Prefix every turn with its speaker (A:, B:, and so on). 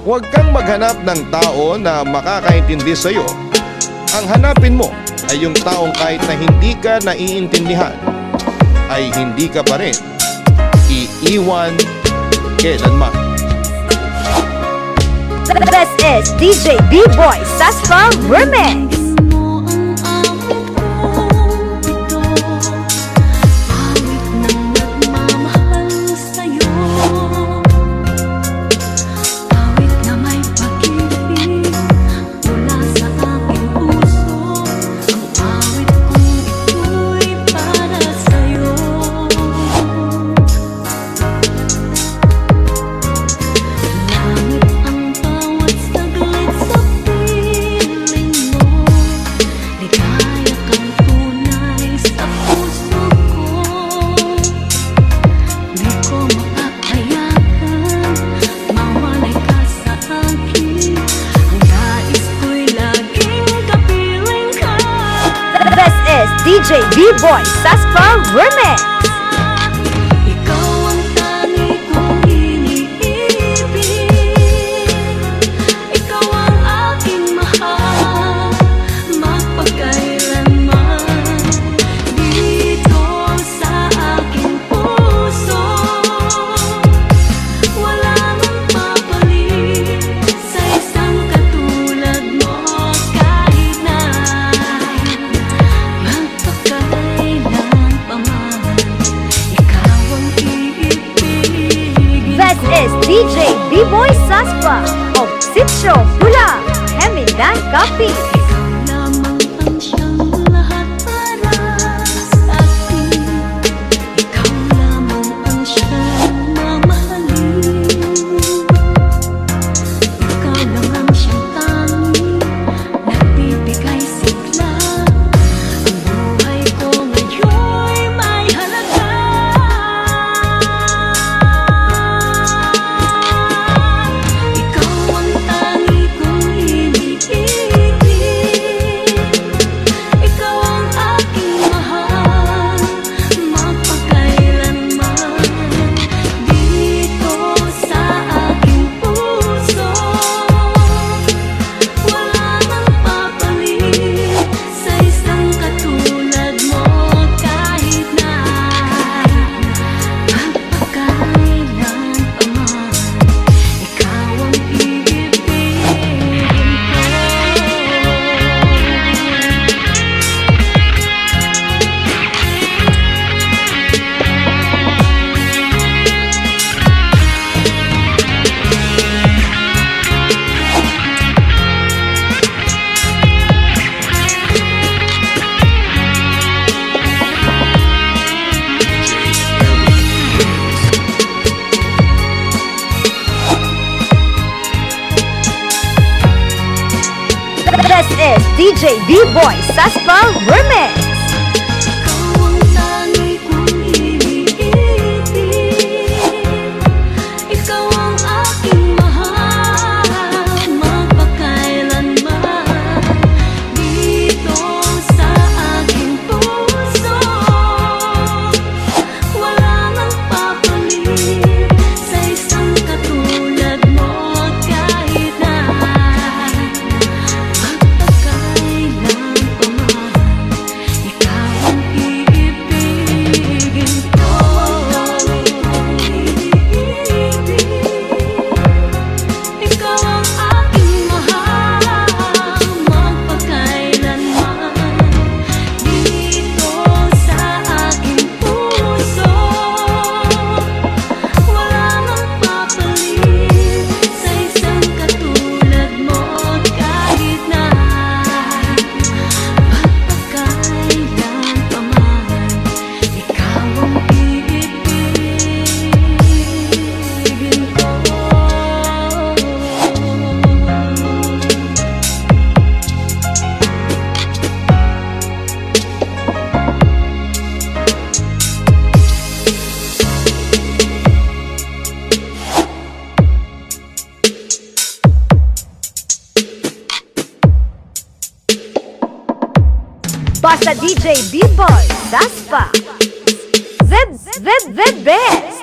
A: Huwag kang maghanap ng tao na makakaintindi sa iyo. Ang hanapin mo ay yung taong kahit na hindi ka naiintindihan, ay hindi ka pa rin iiwan kailanman.
B: This is DJ B-Boy Saspa Remix. DJ B-Boy Saspa Remix.
C: Ikaw ang tangi kong iniibig, ikaw ang aking mahal, magpakailanman. Dito sa aking puso, wala nang papalit sa isang katulad mo kahit na
B: This is DJ B-Boy Saspa of Sitio Pula, Hemidan Copy.
C: Ikaw lamang ang siyang lahat para sa akin. Ikaw lamang ang siyang mamahalin. Ikaw lang ang siyang tanging nagbibigay sigla. Ang buhay ko ngayon'y may halaga. Ikaw ang tangi kong iniibig, ikaw ang aking mahal, magpakailanman. Dito sa aking puso, wala nang papalit sa isang katulad mo kahit na magpakailan pa man. Ikaw ang iibigin ko.
B: This is DJ B-Boy Saspa Remix.
C: Ikaw ang tangi kong iniibig, ikaw ang aking mahal, magpakailanman. Dito sa aking puso, wala nang papalit sa isang katulad mo kahit na magpakailan pa man. Ikaw ang iibigin ko. Ikaw ang aking mahal, magpakailanman. Dito sa aking puso, wala nang papalit sa isang katulad mo kahit na magpakailan pa man. Ikaw ang iibigin ko.
B: Basta DJ B-Boy Saspa. The best.